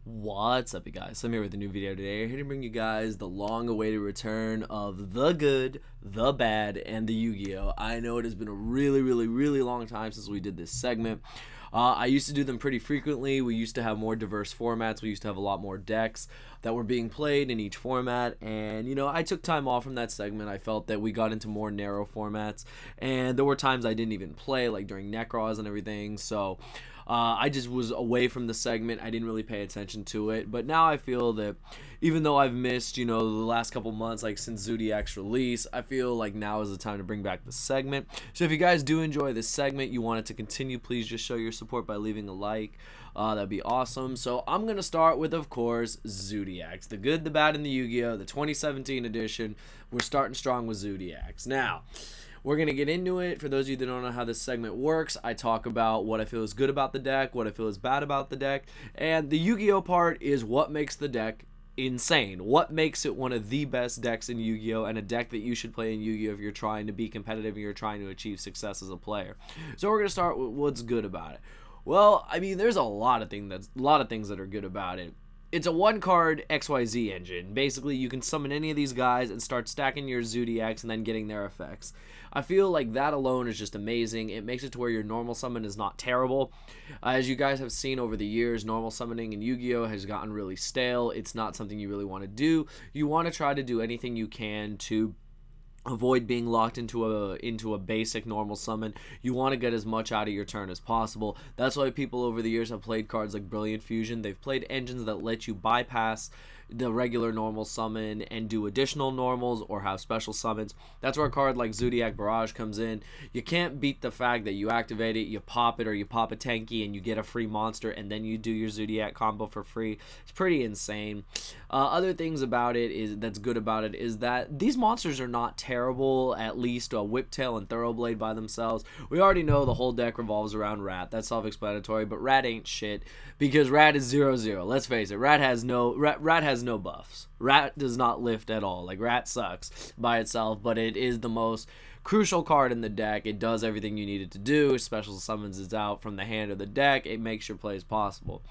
What's up, you guys? I'm here with a new video today. Here to bring you guys the long-awaited return of the good, the bad, and the Yu-Gi-Oh! I know it has been a really long time since we did this segment. I used to do them pretty frequently. We used to have more diverse formats. We used to have a lot more decks that were being played in each format. And, I took time off from that segment. I felt that we got into more narrow formats. And there were times I didn't even play, like during Necros and everything. So I just was away from the segment. I didn't really pay attention to it. But now I feel that even though I've missed, the last couple months, like since Zoodiacs release, I feel like now is the time to bring back the segment. So if you guys do enjoy this segment, you want it to continue, please just show your support by leaving a like. That'd be awesome. So I'm going to start with, of course, Zoodiacs. The good, the bad, and the Yu-Gi-Oh! The 2017 edition. We're starting strong with Zoodiacs. Now, we're going to get into it. For those of you that don't know how this segment works, I talk about what I feel is good about the deck, what I feel is bad about the deck, and the Yu-Gi-Oh! Part is what makes the deck insane. What makes it one of the best decks in Yu-Gi-Oh! And a deck that you should play in Yu-Gi-Oh! If you're trying to be competitive and you're trying to achieve success as a player. So we're going to start with what's good about it. Well, I mean, there's a lot of things that are good about it. It's a one-card XYZ engine. Basically, you can summon any of these guys and start stacking your Zoodiacs and then getting their effects. I feel like that alone is just amazing. It makes it to where your normal summon is not terrible. As you guys have seen over the years, normal summoning in Yu-Gi-Oh! Has gotten really stale. It's not something you really want to do. You want to try to do anything you can to avoid being locked into a basic normal summon. You want to get as much out of your turn as possible. That's why people over the years have played cards like Brilliant Fusion. They've played engines that let you bypass the regular normal summon and do additional normals or have special summons. That's where a card like Zodiac Barrage comes in. You can't beat the fact that you activate it, you pop it, or you pop a Tenki and you get a free monster and then you do your Zodiac combo for free. It's pretty insane. Other things about it that's good about it is that these monsters are not terrible, at least Whiptail and Thoroughblade by themselves. We already know the whole deck revolves around Rat. That's self-explanatory, but Rat ain't shit because Rat is 0-0. Let's face it, Rat has no buffs. Rat does not lift at all. Like, Rat sucks by itself, but it is the most crucial card in the deck. It does everything you need it to do. Special summons is out from the hand of the deck. It makes your plays possible.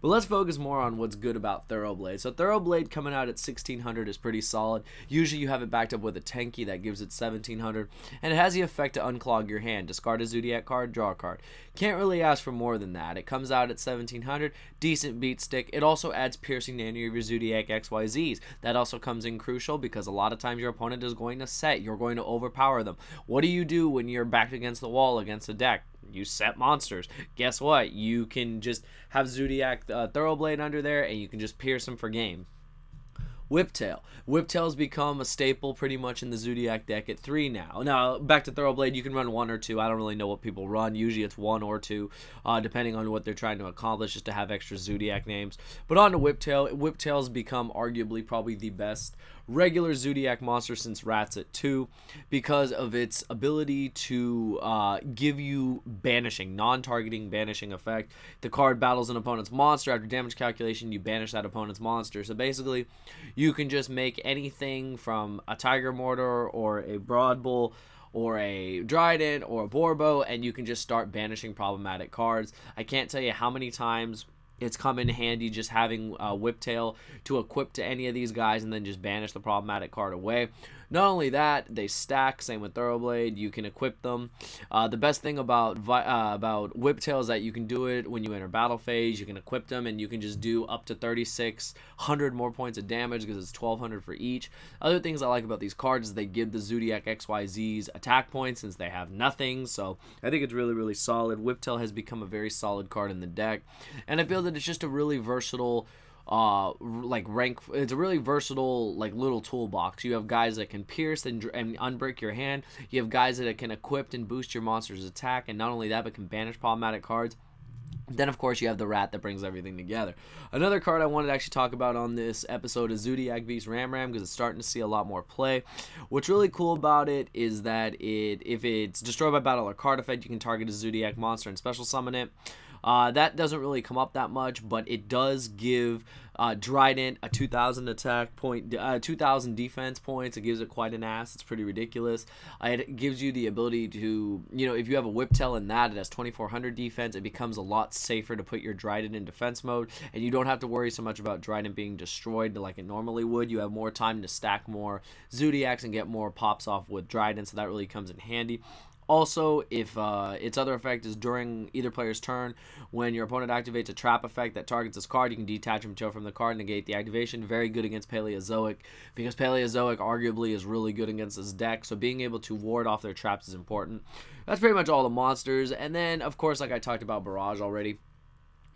But let's focus more on what's good about Thoroughblade. So Thoroughblade coming out at 1600 is pretty solid. Usually you have it backed up with a Tenki that gives it 1700, and it has the effect to unclog your hand. Discard a Zodiac card, draw a card. Can't really ask for more than that. It comes out at 1700, decent beat stick. It also adds piercing to any of your Zodiac XYZs. That also comes in crucial because a lot of times your opponent is going to set. You're going to overpower them. What do you do when you're backed against the wall against a deck? You set monsters. Guess what? You can just have Zodiac Thoroughblade under there and you can just pierce them for game. Whiptail. Whiptail's become a staple pretty much in the Zodiac deck at 3 now. Now, back to Thoroughblade, you can run 1 or 2. I don't really know what people run. Usually it's 1 or 2, depending on what they're trying to accomplish, just to have extra Zodiac names. But on to Whiptail. Whiptail's become arguably probably the best regular Zodiac monster since Rat's at 2 because of its ability to give you banishing, non-targeting banishing effect. The card battles an opponent's monster. After damage calculation, you banish that opponent's monster. So basically, you can just make anything from a Tiger Mortar or a Broad Bull or a Dryden or a Borbo, and you can just start banishing problematic cards. I can't tell you how many times it's come in handy just having Whiptail to equip to any of these guys and then just banish the problematic card away. Not only that, they stack. Same with Thoroughblade. You can equip them. The best thing about Whiptail is that you can do it when you enter battle phase. You can equip them, and you can just do up to 3,600 more points of damage because it's 1,200 for each. Other things I like about these cards is they give the Zodiac XYZs attack points since they have nothing. So I think it's really solid. Whiptail has become a very solid card in the deck, and I feel that it's just a really versatile it's a really versatile little toolbox. You have guys that can pierce and unbreak your hand. You have guys that can equip and boost your monster's attack, and not only that, but can banish problematic cards. Then, of course, you have the Rat that brings everything together. Another card I wanted to actually talk about on this episode is Zodiac Beast Ram because it's starting to see a lot more play. What's really cool about it is that if it's destroyed by battle or card effect, you can target a Zodiac monster and special summon it. That doesn't really come up that much, but it does give Dryden a 2,000 attack point, 2,000 defense points. It gives it quite an ass. It's pretty ridiculous. It gives you the ability to, if you have a Whiptail in that, it has 2,400 defense. It becomes a lot safer to put your Dryden in defense mode, and you don't have to worry so much about Dryden being destroyed like it normally would. You have more time to stack more Zoodiacs and get more pops off with Dryden, so that really comes in handy. Also, if its other effect is during either player's turn, when your opponent activates a trap effect that targets this card, you can detach material from the card and negate the activation. Very good against Paleozoic, because Paleozoic arguably is really good against this deck, so being able to ward off their traps is important. That's pretty much all the monsters, and then, of course, like I talked about Barrage already,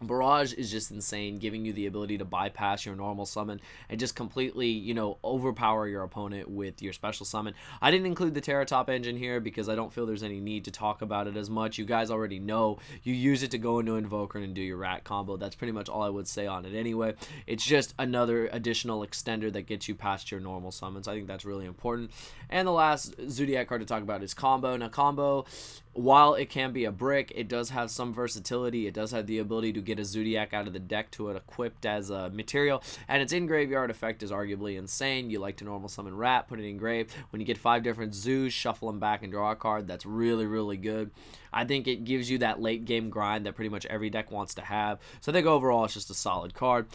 Barrage is just insane, giving you the ability to bypass your normal summon and just completely, overpower your opponent with your special summon. I didn't include the Terratop engine here because I don't feel there's any need to talk about it as much. You guys already know you use it to go into Invoker and do your Rat combo. That's pretty much all I would say on it anyway. It's just another additional extender that gets you past your normal summons. I think that's really important. And the last Zoodiac card to talk about is Combo. Now, Combo, while it can be a brick, it does have some versatility. It does have the ability to get a Zoodiac out of the deck to it equipped as a material, and its in-graveyard effect is arguably insane. You like to normal summon Rat, put it in grave. When you get 5 different Zoos, shuffle them back and draw a card. That's really, really good. I think it gives you that late-game grind that pretty much every deck wants to have. So I think overall it's just a solid card.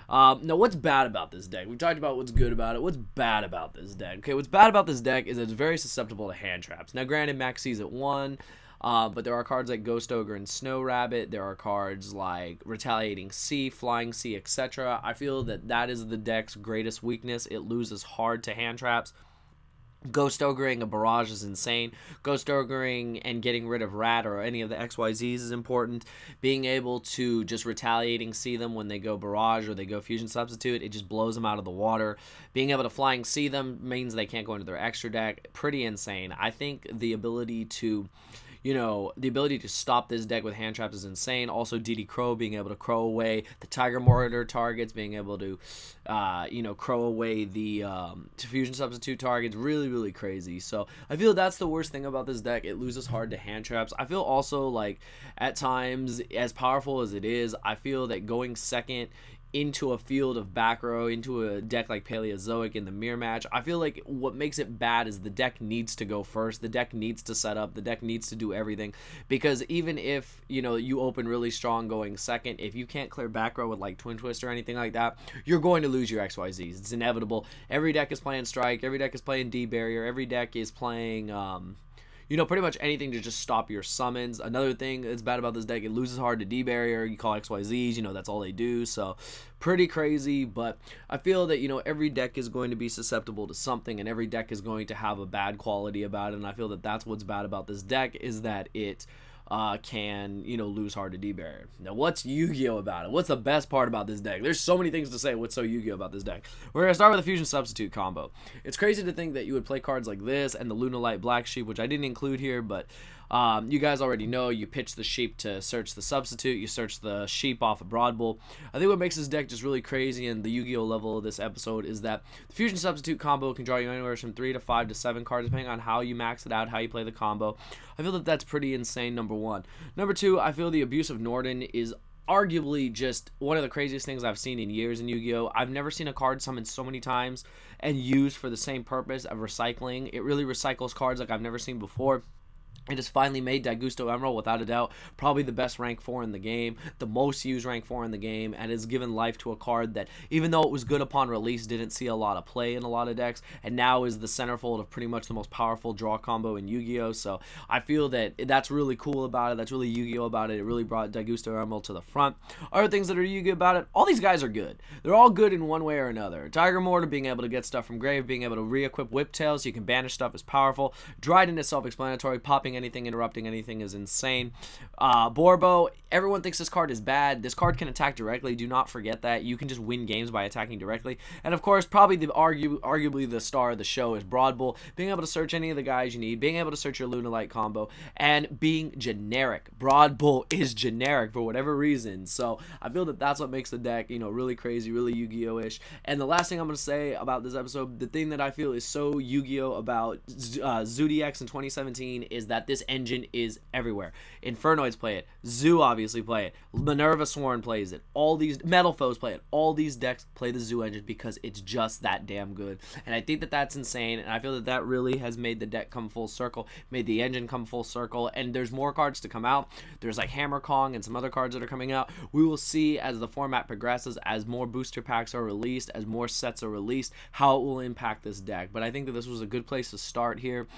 Now, what's bad about this deck? We talked about what's good about it. What's bad about this deck? Okay, what's bad about this deck is it's very susceptible to hand traps. Now, granted, Max sees it 1. But there are cards like Ghost Ogre and Snow Rabbit. There are cards like Retaliating Sea, Flying Sea, etc. I feel that is the deck's greatest weakness. It loses hard to hand traps. Ghost Ogreing a Barrage is insane. Ghost Ogreing and getting rid of Rat or any of the XYZs is important. Being able to just Retaliating Sea them when they go Barrage or they go Fusion Substitute, it just blows them out of the water. Being able to Flying Sea them means they can't go into their extra deck. Pretty insane. I think the ability to stop this deck with hand traps is insane. Also, DD Crow, being able to crow away the Tiger Mortar targets, being able to, crow away the Fusion Substitute targets, really, really crazy. So I feel that's the worst thing about this deck. It loses hard to hand traps. I feel also like at times, as powerful as it is, I feel that going second into a field of back row, into a deck like Paleozoic in the mirror match, I feel like what makes it bad is the deck needs to go first. The deck needs to set up. The deck needs to do everything, because even if, you open really strong going second, if you can't clear back row with like Twin Twist or anything like that, you're going to lose your XYZs. It's inevitable. Every deck is playing Strike. Every deck is playing D-Barrier. Every deck is playing pretty much anything to just stop your summons. Another thing that's bad about this deck, it loses hard to D-Barrier. You call XYZs, that's all they do. So pretty crazy, but I feel that, every deck is going to be susceptible to something, and every deck is going to have a bad quality about it, and I feel that that's what's bad about this deck, is that it can, lose hard to D-Barrier. Now, what's Yu-Gi-Oh about it? What's the best part about this deck? There's so many things to say what's so Yu-Gi-Oh about this deck. We're going to start with the Fusion Substitute combo. It's crazy to think that you would play cards like this and the Lunalight Black Sheep, which I didn't include here, but you guys already know. You pitch the sheep to search the substitute. You search the sheep off of Broad Bull. I think what makes this deck just really crazy, and the Yu-Gi-Oh level of this episode, is that the Fusion Substitute combo can draw you anywhere from 3 to 5 to 7 cards, depending on how you max it out, how you play the combo. I feel that that's pretty insane, number one. Number two, I feel the Abuse of Norden is arguably just one of the craziest things I've seen in years in Yu-Gi-Oh! I've never seen a card summoned so many times and used for the same purpose of recycling. It really recycles cards like I've never seen before. It has finally made Daigusto Emerald, without a doubt, probably the best rank 4 in the game, the most used rank 4 in the game, and has given life to a card that, even though it was good upon release, didn't see a lot of play in a lot of decks, and now is the centerfold of pretty much the most powerful draw combo in Yu-Gi-Oh! So I feel that that's really cool about it. That's really Yu-Gi-Oh! About it. It really brought Daigusto Emerald to the front. Other things that are Yu-Gi-Oh! About it, all these guys are good. They're all good in one way or another. Tiger Mortar, being able to get stuff from grave, being able to re-equip Whiptail so you can banish stuff, is powerful. Dryden is self-explanatory. Popping anything, interrupting anything is insane. Borbo, everyone thinks this card is bad. This card can attack directly. Do not forget that. You can just win games by attacking directly. And of course, probably arguably the star of the show is Broad Bull, being able to search any of the guys you need, being able to search your Lunalight combo, and being generic. Broad Bull is generic for whatever reason. So I feel that that's what makes the deck, really crazy, really Yu-Gi-Oh-ish. And the last thing I'm going to say about this episode, the thing that I feel is so Yu-Gi-Oh! About Zoodiacs in 2017 is that this engine is everywhere. Infernoids play it. Zoo obviously play it. Minerva Sworn plays it. All these Metal Foes play it. All these decks play the Zoo engine because it's just that damn good. And I think that that's insane. And I feel that that really has made the deck come full circle, made the engine come full circle. And there's more cards to come out. There's like Hammer Kong and some other cards that are coming out. We will see as the format progresses, as more booster packs are released, as more sets are released, how it will impact this deck. But I think that this was a good place to start here.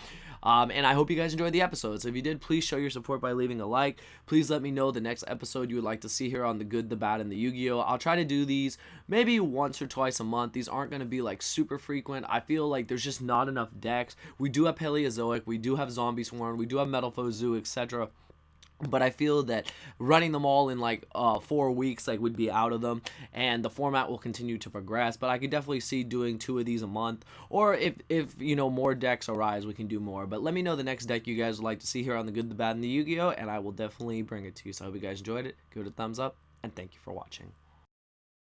And I hope you guys enjoyed the episode. So if you did, please show your support by leaving a like. Please let me know the next episode you would like to see here on the good, the bad, and the Yu-Gi-Oh! I'll try to do these maybe once or twice a month. These aren't going to be like super frequent. I feel like there's just not enough decks. We do have Paleozoic, we do have Zombie Swarm, we do have Metal Foe Zoo, etc. But I feel that running them all in like 4 weeks like would be out of them, and the format will continue to progress. But I could definitely see doing 2 of these a month, or if you know more decks arise, we can do more. But let me know the next deck you guys would like to see here on the good, the bad, and the Yu-Gi-Oh, and I will definitely bring it to you. So I hope you guys enjoyed it. Give it a thumbs up, and thank you for watching.